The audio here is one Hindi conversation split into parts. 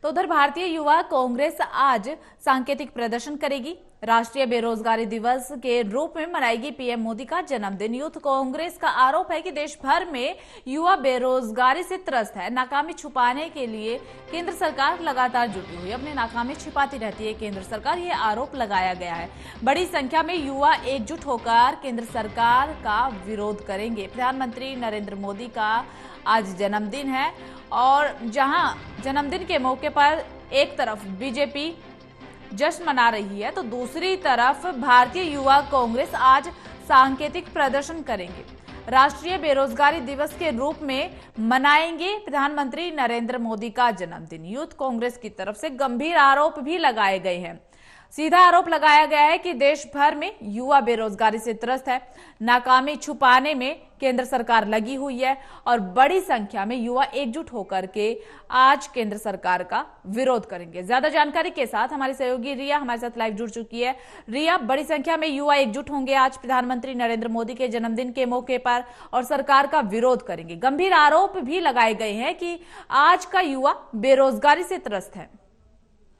तो उधर भारतीय युवा कांग्रेस आज सांकेतिक प्रदर्शन करेगी। राष्ट्रीय बेरोजगारी दिवस के रूप में मनाएगी पीएम मोदी का जन्मदिन। यूथ कांग्रेस का आरोप है कि देश भर में युवा बेरोजगारी से त्रस्त है। नाकामी छुपाने के लिए केंद्र सरकार लगातार जुटी हुई, अपनी नाकामी छिपाती रहती है केंद्र सरकार, ये आरोप लगाया गया है। बड़ी संख्या में युवा एकजुट होकर केंद्र सरकार का विरोध करेंगे। प्रधानमंत्री नरेंद्र मोदी का आज जन्मदिन है और जहां जन्मदिन के मौके पर एक तरफ बीजेपी जश्न मना रही है तो दूसरी तरफ भारतीय युवा कांग्रेस आज सांकेतिक प्रदर्शन करेंगे। राष्ट्रीय बेरोजगारी दिवस के रूप में मनाएंगे प्रधानमंत्री नरेंद्र मोदी का जन्मदिन। यूथ कांग्रेस की तरफ से गंभीर आरोप भी लगाए गए हैं। सीधा आरोप लगाया गया है कि देश भर में युवा बेरोजगारी से त्रस्त है। नाकामी छुपाने में केंद्र सरकार लगी हुई है और बड़ी संख्या में युवा एकजुट होकर के आज केंद्र सरकार का विरोध करेंगे। ज्यादा जानकारी के साथ हमारी सहयोगी रिया हमारे साथ लाइव जुड़ चुकी है। रिया, बड़ी संख्या में युवा एकजुट होंगे आज प्रधानमंत्री नरेंद्र मोदी के जन्मदिन के मौके पर और सरकार का विरोध करेंगे। गंभीर आरोप भी लगाए गए हैं कि आज का युवा बेरोजगारी से त्रस्त है।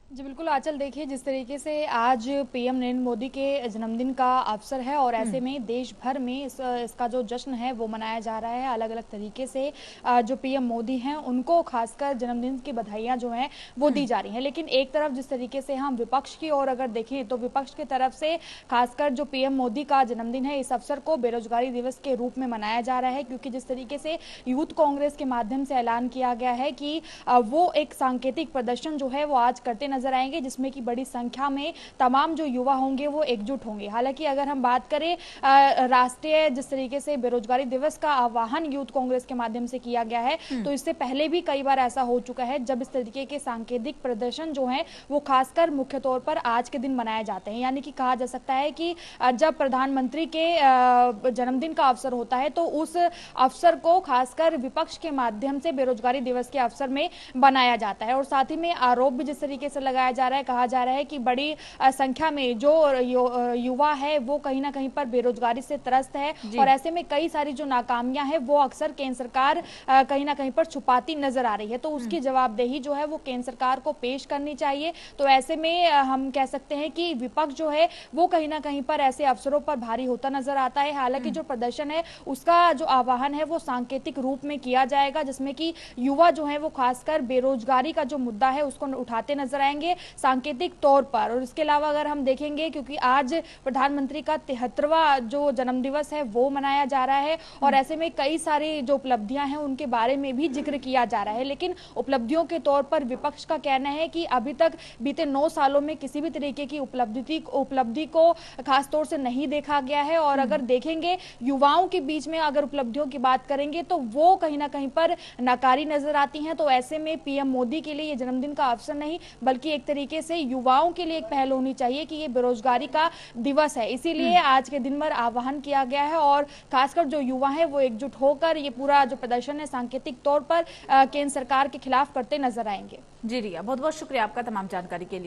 जी बिल्कुल आंचल, देखिए जिस तरीके से आज पीएम नरेंद्र मोदी के जन्मदिन का अवसर है और ऐसे में देश भर में इसका जो जश्न है वो मनाया जा रहा है। अलग अलग तरीके से जो पीएम मोदी हैं उनको खासकर जन्मदिन की बधाइयां जो हैं वो दी जा रही हैं। लेकिन एक तरफ जिस तरीके से हम विपक्ष की ओर अगर देखें तो विपक्ष की तरफ से खासकर जो पीएम मोदी का जन्मदिन है इस अवसर को बेरोजगारी दिवस के रूप में मनाया जा रहा है, क्योंकि जिस तरीके से यूथ कांग्रेस के माध्यम से ऐलान किया गया है कि वो एक सांकेतिक प्रदर्शन जो है वो आज करते नजर आएंगे, जिसमें कि बड़ी संख्या में तमाम जो युवा होंगे वो एकजुट होंगे। हालांकि अगर हम बात करें राष्ट्रीय जिस तरीके से बेरोजगारी दिवस का आह्वान यूथ कांग्रेस के माध्यम से किया गया है तो इससे पहले भी कई बार ऐसा हो चुका है जब इस तरीके के सांकेतिक प्रदर्शन जो है वो खासकर मुख्य तौर पर आज के दिन मनाए जाते हैं। यानी कि कहा जा सकता है कि जब प्रधानमंत्री के जन्मदिन का अवसर होता है तो उस अवसर को खासकर विपक्ष के माध्यम से बेरोजगारी दिवस के अवसर में बनाया जाता है। और साथ ही में आरोप भी जिस तरीके से लगाया जा रहा है, कहा जा रहा है कि बड़ी संख्या में जो युवा है वो कहीं ना कहीं पर बेरोजगारी से त्रस्त है और ऐसे में कई सारी जो नाकामियां हैं वो अक्सर केंद्र सरकार कहीं ना कहीं पर छुपाती नजर आ रही है। तो उसकी जवाबदेही जो है वो केंद्र सरकार को पेश करनी चाहिए। तो ऐसे में हम कह सकते हैं कि विपक्ष जो है वो कहीं ना कहीं पर ऐसे अवसरों पर भारी होता नजर आता है। हालांकि जो प्रदर्शन है उसका जो आह्वान है वो सांकेतिक रूप में किया जाएगा, जिसमें कि युवा जो है वो खासकर बेरोजगारी का जो मुद्दा है उसको उठाते नजर आएंगे सांकेतिक तौर पर। और इसके अलावा अगर हम देखेंगे क्योंकि आज प्रधानमंत्री का 73वां जो जन्म दिवस है वो मनाया जा रहा है और ऐसे में कई सारी जो उपलब्धियां हैं उनके बारे में भी जिक्र किया जा रहा है। लेकिन उपलब्धियों के तौर पर विपक्ष का कहना है कि अभी तक बीते 9 सालों में किसी भी तरीके की उपलब्धि को खास तौर से नहीं देखा गया है। और अगर देखेंगे युवाओं के बीच में अगर उपलब्धियों की बात करेंगे तो वो कहीं ना कहीं पर नाकारी नजर आती हैं। तो ऐसे में पीएम मोदी के लिए ये जन्मदिन का अवसर नहीं बल्कि एक तरीके से युवाओं के लिए एक पहल होनी चाहिए कि ये बेरोजगारी का दिवस है, इसीलिए आज के दिन भर आह्वान किया गया है और खासकर जो युवा है वो एकजुट होकर ये पूरा जो प्रदर्शन है सांकेतिक तौर पर केंद्र सरकार के खिलाफ करते नजर आएंगे। जी रिया, बहुत बहुत शुक्रिया आपका तमाम जानकारी के लिए।